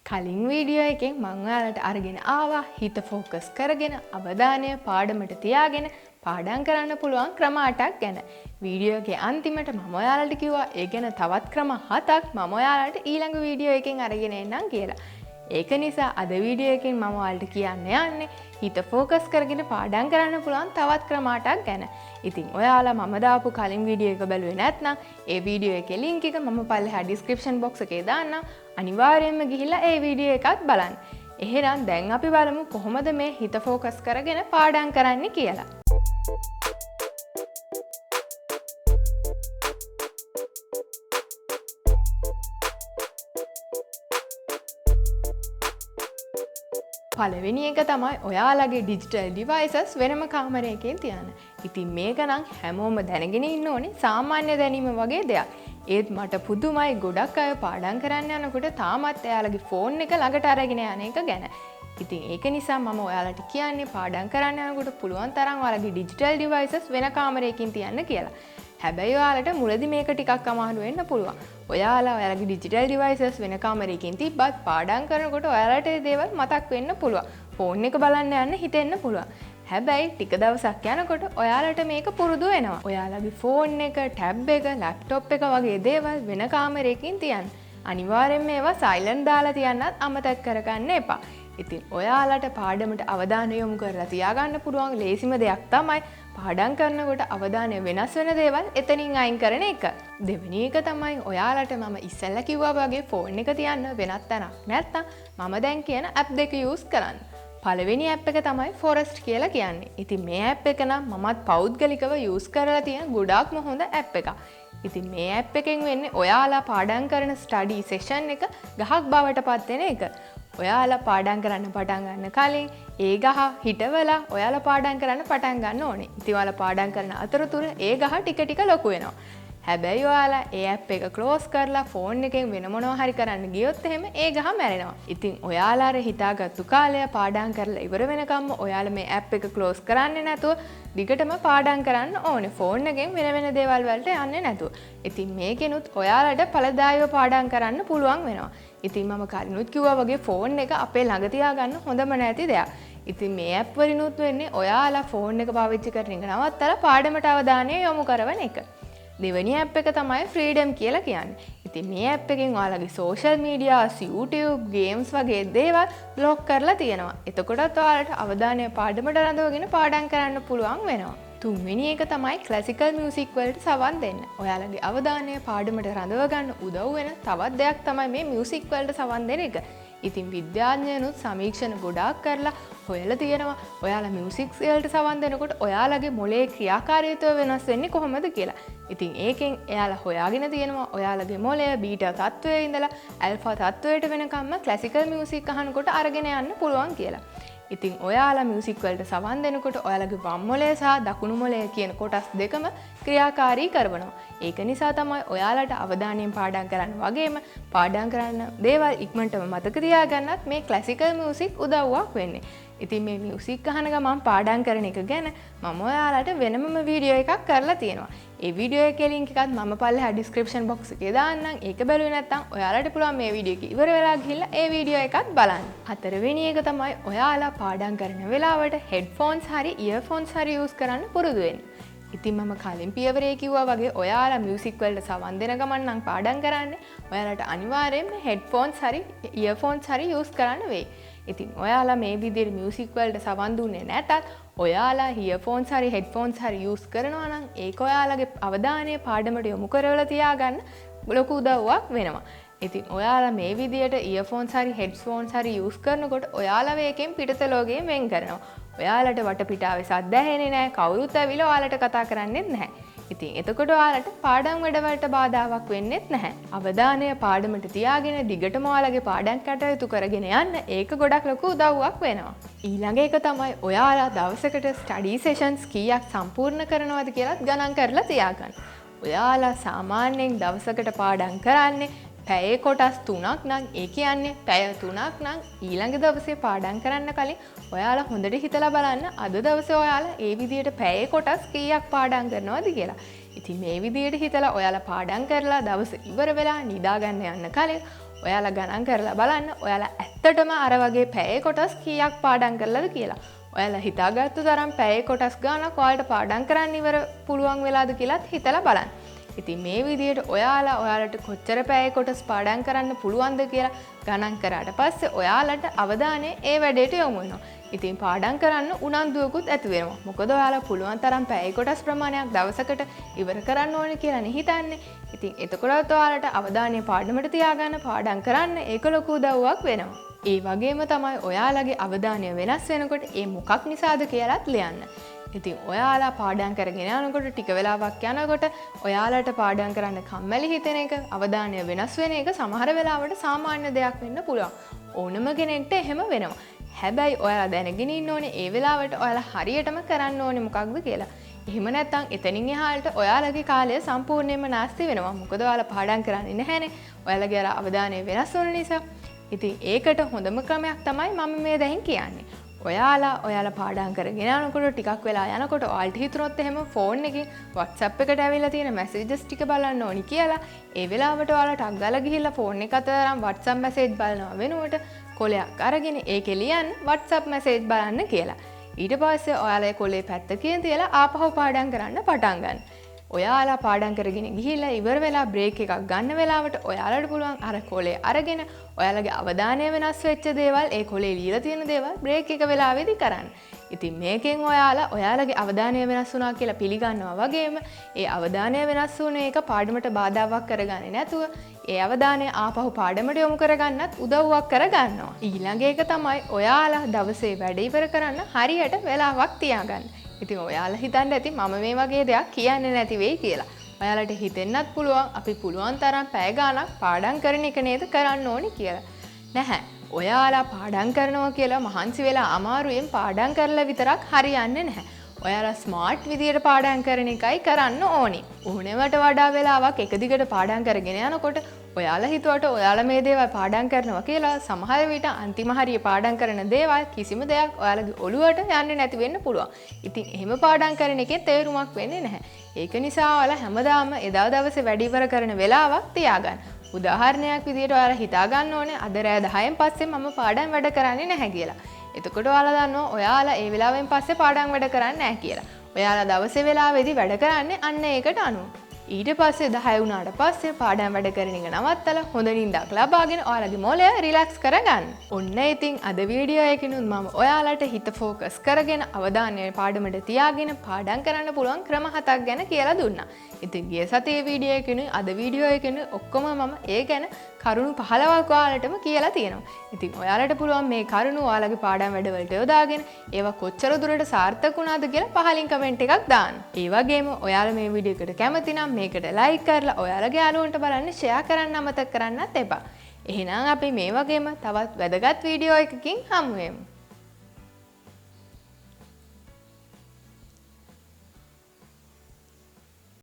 කලින් වීඩියෝ එකෙන් මම ඔයාලට අරගෙන ආවා හිත ફોකස් කරගෙන අවධානය පාඩමට තියාගෙන පාඩම් කරන්න පුළුවන් ක්‍රම 8ක් ගැන. වීඩියෝ එකේ අන්තිමට මම ඔයාලට කිව්වා ඒ ගැන තවත් ක්‍රම 7ක් මම ඔයාලට ඊළඟ වීඩියෝ එකෙන් අරගෙන එන්නම් කියලා. ඒක නිසා අද වීඩියෝ එකෙන් මම ඔයාලට කියන්න යන්නේ හිත ફોකස් කරගෙන පාඩම් කරන්න පුළුවන් තවත් ක්‍රම 8ක් ගැන. ඉතින් ඔයාලා මම දාපු කලින් වීඩියෝ එක බැලුවේ නැත්නම් ඒ වීඩියෝ එකේ link එක මම පල්ලෙහා description box එකේ දාන්නම්. අනිවාර්යයෙන්ම ගිහිල්ලා ඒ වීඩියෝ එකත් බලන්න. එහෙනම් දැන් අපි බලමු කොහොමද මේ හිත ફોකස් කරගෙන පාඩම් කරන්න කියලා. පළවෙනි එක තමයි ඔයාලගේ ඩිජිටල් ඩිවයිසස් වෙනම කාමරයකින් තියන්න. ඉතින් මේක නම් හැමෝම දැනගෙන ඉන්න ඕනේ සාමාන්‍ය දැනීම වගේ දෙයක්. ඒත් මට පුදුමයි ගොඩක් අය පාඩම් කරන්න යනකොට තාමත් එයාලගේ ෆෝන් එක ළඟට අරගෙන යන එක ගැන. ඉතින් ඒක නිසා මම ඔයාලට කියන්නේ පාඩම් කරන්න යනකොට පුළුවන් තරම් ඔයාලගේ ඩිජිටල් ඩිවයිසස් වෙන කාමරයකින් තියන්න කියලා. හැබැයි ඔයාලට මුලදී මේක ටිකක් අමාරු වෙන්න පුළුවන්. ඔයාලා ඔයාලගේ ඩිජිටල් ඩිවයිසස් වෙන කාමරයකින් තිබ්බත් පාඩම් කරනකොට ඔයාලට ඒ දේවල් මතක් වෙන්න පුළුවන්. ෆෝන් එක බලන්න යන්න හිතෙන්න පුළුවන්. හැබැයි ටික දවසක් යනකොට ඔයාලට මේක පුරුදු වෙනවා. ඔයාලගේ ෆෝන් එක, ටැබ් එක, ලැප්ටොප් එක වගේ දේවල් වෙන කාමරයකින් තියන්න. අනිවාර්යෙන්ම ඒවා සයිලන්ට් දාලා තියන්නත් අමතක කරගන්න එපා. ඉතින් ඔයාලට පාඩමට අවධානය යොමු කරලා තියාගන්න පුළුවන් ලේසිම දෙයක් තමයි පාඩම් කරනකොට අවධානය වෙනස් වෙන දේවල් එතනින් අයින් කරන එක. දෙවෙනි එක තමයි ඔයාලට මම ඉස්සෙල්ලා කිව්වා වගේ ෆෝන් එක තියන්න වෙනත් තැනක් නැත්තම් මම දැන් කියන ඇප් දෙක යූස් කරන්න. පළවෙනි ඇප් එක තමයි Forest කියලා කියන්නේ. ඉතින් මේ ඇප් එක නම් මමත් පෞද්ගලිකව යූස් කරලා තියෙන ගොඩාක්ම හොඳ ඇප් එකක්. ඉතින් මේ ඇප් එකෙන් වෙන්නේ ඔයාලා පාඩම් කරන ස්ටඩි සෙෂන් එක ගහක් බවට පත් වෙන එක. ඔයාලා පාඩම් කරන්න පටන් ගන්න කලින් ඒ ගහ හිටවලා ඔයාලා පාඩම් කරන්න පටන් ගන්න ඕනේ. ඉතින් ඔයාලා පාඩම් කරන අතරතුර ඒ ගහ ටික ටික ලොකු වෙනවා. හැබැයි ඔයාලා ඒ ඇප් එක ක්ලෝස් කරලා ෆෝන් එකෙන් වෙන මොනවා හරි කරන්න ගියොත් එහෙම ඒ ගහ මැරෙනවා. ඉතින් ඔයාලා අර හිතාගත්තු කාලය පාඩම් කරලා ඉවර වෙනකම්ම ඔයාලා මේ ඇප් එක ක්ලෝස් කරන්නේ නැතුව දිගටම පාඩම් කරන්න ඕනේ. ෆෝන් එකෙන් වෙන වෙන දේවල් වලට යන්නේ නැතුව. ඉතින් මේකෙනුත් ඔයාලට ඵලදායීව පාඩම් කරන්න පුළුවන් වෙනවා. ඉතින් මම කලිනුත් කිව්වා වගේ ෆෝන් එක අපේ ළඟ තියාගන්න හොඳම නැති දෙයක්. ඉතින් මේ ඇප් වලිනුත් වෙන්නේ ඔයාලා ෆෝන් එක පාවිච්චි කරන එක නවත්තලා පාඩමට අවධානය යොමු කරවන එක. දෙවෙනි ඇප් එක තමයි ෆ්‍රීඩම් කියලා කියන්නේ. ඉතින් මේ ඇප් එකෙන් ඔයාලගේ සෝෂල් මීඩියාස්, YouTube, ගේම්ස් වගේ දේවල් බ්ලොක් කරලා තියෙනවා. එතකොටත් ඔයාලට අවධානය පාඩමට රඳවගෙන පාඩම් කරන්න පුළුවන් වෙනවා. තුන්වෙනි එක තමයි ක්ලාසිකල් මියුසික් වලට සවන් දෙන්න. ඔයාලගේ අවධානය පාඩමට රඳව ගන්න උදව් වෙන තවත් දෙයක් තමයි මේ මියුසික් වලට සවන් දෙන එක. ඉතින් විද්‍යාඥයනුත් සමීක්ෂණ ගොඩාක් කරලා හොයලා තියෙනවා ඔයාලා මියුසික් වලට සවන් දෙනකොට ඔයාලගේ මොළයේ ක්‍රියාකාරීත්වය වෙනස් වෙන්නේ කොහොමද කියලා. ඉතින් ඒකෙන් එයාලා හොයාගෙන තියෙනවා ඔයාලගේ මොළය බීටා තත්වයේ ඉඳලා ඇල්ෆා තත්වයට වෙනකම්ම ක්ලාසිකල් මියුසික් අහනකොට අරගෙන යන්න පුළුවන් කියලා. ඉතින් ඔයාලා මියුසික් වලට සවන් දෙනකොට ඔයාලගේ වම් මොළය සහ දකුණු මොළය කියන කොටස් දෙකම ක්‍රියාකාරී කරනවා. ඒක නිසා තමයි ඔයාලට අවධානයෙන් පාඩම් කරන්න වගේම පාඩම් කරන්න දේවල් ඉක්මනටම මතක තියාගන්නත් මේ ක්ලාසිකල් මියුසික් උදව්වක් වෙන්නේ. ඉතින් මේ මියුසික් අහන ගමන් පාඩම් කරන එක ගැන මම ඔයාලට වෙනමම වීඩියෝ එකක් කරලා තියෙනවා. ඒ වීඩියෝ එකේ link එකත් මම පල්ලෙහා description box එකේ දාන්නම්. ඒක බැලුවේ නැත්නම් ඔයාලට පුළුවන් මේ වීඩියෝ එක ඉවර වෙලා ගිහිල්ලා ඒ වීඩියෝ එකත් බලන්න. හතරවෙනි එක තමයි ඔයාලා පාඩම් කරන වෙලාවට headphones හරි earphones හරි use කරන්න පුරුදු වෙන්න. ඉතින් මම කලින් පියවරේ කිව්වා වගේ ඔයාලා මියුසික් වලට සවන් දෙන ගමන් නම් පාඩම් කරන්නේ ඔයාලට අනිවාර්යයෙන්ම headphones හරි earphones හරි use කරන්න වෙයි. ඉතින් ඔයාලා මේ විදිහට මියුසික් වලට සවන් දුන්නේ නැතත් ඔයාලා earphones හරි headphones හරි use කරනවා නම් ඒක ඔයාලගේ අවධානය පාඩමට යොමු කරවලා තියාගන්න ලොකු උදව්වක් වෙනවා. ඉතින් ඔයාලා මේ විදිහට earphones හරි headphones හරි use කරනකොට ඔයාලා මේකෙන් පිටත ලෝකයෙන් වෙන් කරනවා. ඔයාලට වටපිටාවේ සද්ද ඇහෙන්නේ නැහැ. කවුරුත් ඇවිල්ලා ඔයාලට කතා කරන්නේත් නැහැ. ඉතින් එතකොට ඔයාලට පාඩම් වැඩවලට බාධාවක් වෙන්නේත් නැහැ. අවධානය පාඩමට තියාගෙන දිගටම ඔයාලගේ පාඩම් කටයුතු කරගෙන යන්න ඒක ගොඩක් ලොකු උදව්වක් වෙනවා. ඊළඟ එක තමයි ඔයාලා දවසකට ස්ටඩි සෙෂන්ස් කීයක් සම්පූර්ණ කරනවද කියලාත් ගණන් කරලා තියාගන්න. ඔයාලා සාමාන්‍යයෙන් දවසකට පාඩම් කරන්නේ පැයේ කොටස් 3ක් නම් ඒ කියන්නේ පැය 3ක් නම් ඊළඟ දවසේ පාඩම් කරන්න කලින් ඔයාලා හොඳට හිතලා බලන්න අද දවසේ ඔයාලා ඒ විදිහට පැයේ කොටස් කීයක් පාඩම් කරනවද කියලා. ඉතින් මේ විදිහට හිතලා ඔයාලා පාඩම් කරලා දවස ඉවර වෙලා නිදා ගන්න යන්න කලින් ඔයාලා ගණන් කරලා බලන්න ඔයාලා ඇත්තටම අර වගේ පැයේ කොටස් කීයක් පාඩම් කරලාද කියලා. ඔයාලා හිතාගත්තු තරම් පැයේ කොටස් ගානක් ඔයාලට පාඩම් කරන්න ඉවර පුළුවන් වෙලාද කියලාත් හිතලා බලන්න. ඉතින් මේ විදිහට ඔයාලට කොච්චර පැයේ කොටස් පාඩම් කරන්න පුළුවන්ද කියලා ගණන් කරාට පස්සේ ඔයාලට අවධානය ඒ වැඩේට යොමු වෙනවා. ඉතින් පාඩම් කරන්න උනන්දුවකුත් ඇති වෙනවා. මොකද ඔයාලා පුළුවන් තරම් පැයේ කොටස් ප්‍රමාණයක් දවසකට ඉවර කරන්න ඕනේ කියලානේ හිතන්නේ. ඉතින් එතකොටත් ඔයාලට අවධානය පාඩමට තියාගන්න පාඩම් කරන්න ඒක ලොකු උදව්වක් වෙනවා. ඒ වගේම තමයි ඔයාලගේ අවධානය වෙනස් වෙනකොට ඒ මොකක් නිසාද කියලාත් ලියන්න. ඉතින් ඔයාලා පාඩම් කරගෙන යනකොට ටික වෙලාවක් යනකොට ඔයාලට පාඩම් කරන්න කම්මැලි හිතෙන එක අවධානය වෙනස් වෙන එක සමහර වෙලාවට සාමාන්‍ය දෙයක් වෙන්න පුළුවන්. ඕනම කෙනෙක්ට එහෙම වෙනවා. හැබැයි ඔයාලා දැනගෙන ඉන්න ඕනේ ඒ වෙලාවට ඔයාලා හරියටම කරන්න ඕනේ මොකක්ද කියලා. එහෙම නැත්නම් එතනින් එහාට ඔයාලගේ කාලය සම්පූර්ණයෙන්ම නාස්ති වෙනවා. මොකද ඔයාලා පාඩම් කරන්නේ නැහැනේ. ඔයාලගේ අර අවධානය වෙනස් වෙන නිසා. ඉතින් ඒකට හොඳම ක්‍රමයක් තමයි මම මේ දැන් කියන්නේ. ඔයාලා පාඩම් කරගෙන යනකොට ටිකක් වෙලා යනකොට ඔයාලට හිතුනොත් එහෙම ෆෝන් එකේ WhatsApp එකට ඇවිල්ලා තියෙන messages ටික බලන්න ඕනි කියලා ඒ වෙලාවට ඔයාලා ටක් ගාලා ගිහිල්ලා ෆෝන් එක අතරම WhatsApp message බලනවා වෙනුවට කොලයක් අරගෙන ඒකේ ලියන්න WhatsApp message බලන්න කියලා. ඊට පස්සේ ඔයාලා ඒ කොලේ පැත්තකින් තියලා ආපහු පාඩම් කරන්න පටන් ගන්න. ඔයාලා පාඩම් කරගෙන ගිහිල්ලා ඉවර වෙලා බ්‍රේක් එකක් ගන්න වෙලාවට ඔයාලට පුළුවන් අර කොලේ අරගෙන ඔයාලගේ අවධානය වෙනස් වෙච්ච දේවල් ඒ කොලේ ලියලා තියෙන දේවල් බ්‍රේක් එක වෙලාවෙදි කරන්න. ඉතින් මේකෙන් ඔයාලගේ අවධානය වෙනස් වුණා කියලා පිළිගන්නවා වගේම ඒ අවධානය වෙනස් වුණ එක පාඩමට බාධාවක් කරගන්නේ නැතුව ඒ අවධානය ආපහු පාඩමට යොමු කරගන්නත් උදව්වක් කරගන්නවා. ඊළඟ එක තමයි ඔයාලා දවසේ වැඩ ඉවර කරන්න හරියට වෙලාවක් තියාගන්න. ඉතින් ඔයාලා හිතන්න ඇති මම මේ වගේ දෙයක් කියන්නේ නැති වෙයි කියලා. ඔයාලට හිතෙන්නත් පුළුවන් අපි පුළුවන් තරම් පැය ගාණක් පාඩම් කරන එක නේද කරන්න ඕනි කියලා. නැහැ. ඔයාලා පාඩම් කරනවා කියලා මහන්සි වෙලා අමාරුවෙන් පාඩම් කරලා විතරක් හරියන්නේ නැහැ. ඔයාලා ස්මාර්ට් විදියට පාඩම් කරන එකයි කරන්න ඕනි. ඕනෙවට වඩා වෙලාවක් එක දිගට පාඩම් කරගෙන යනකොට ඔයාලා හිතුවට ඔයාලා මේ දේවල් පාඩම් කරනවා කියලා සමහර විට අන්තිම හරිය පාඩම් කරන දේවල් කිසිම දෙයක් ඔයාලගේ ඔළුවට යන්නේ නැති වෙන්න පුළුවන්. ඉතින් එහෙම පාඩම් කරන එකේ තේරුමක් වෙන්නේ නැහැ. ඒක නිසා ඔයාලා හැමදාම එදා දවසේ වැඩ ඉවර කරන වෙලාවක් තියාගන්න. උදාහරණයක් විදියට ඔයාලා හිතා ගන්න ඕනේ අද රෑ 10න් පස්සේ මම පාඩම් වැඩ කරන්නේ නැහැ කියලා. එතකොට ඔයාලා දන්නවා ඔයාලා ඒ වෙලාවෙන් පස්සේ පාඩම් වැඩ කරන්නේ නැහැ කියලා. ඔයාලා දවසේ වෙලාවේදී වැඩ කරන්නේ අන්න ඒකට අනුව. ඊට පස්සේ 10 වුණාට පස්සේ පාඩම් වැඩ කරන එක නවත්තලා හොඳ නිින්දක් ලබාගෙන ඔයාලගේ මොළය රිලැක්ස් කරගන්න. ඔන්න ඉතින් අද වීඩියෝ එකකිනුත් මම ඔයාලට හිත ફોකස් කරගෙන අවධානය පාඩමට තියාගෙන පාඩම් කරන්න පුළුවන් ක්‍රම 7ක් ගැන කියලා දුන්නා. ඉතින් ගිය සතියේ වීඩියෝ එකකිනුයි අද වීඩියෝ එකකිනුයි ඔක්කොම මම ඒ ගැන කරුණු 15ක් ඔයාලටම කියලා තියෙනවා. ඉතින් ඔයාලට පුළුවන් මේ කරුණු ඔයාලගේ පාඩම් වැඩවලට යොදාගෙන ඒවා කොච්චර දුරට සාර්ථක වුණාද කියලා පහලින් කමෙන්ට් එකක් දාන්න. ඒ වගේම ඔයාලා මේ වීඩියෝ එකට කැමති නම් මේකට ලයික් කරලා ඔයාලගේ යාළුවන්ට බලන්න ෂෙයා කරන්න අමතක කරන්නත් එපා. එහෙනම් අපි මේ වගේම තවත් වැදගත් වීඩියෝ එකකින් හමු වෙමු.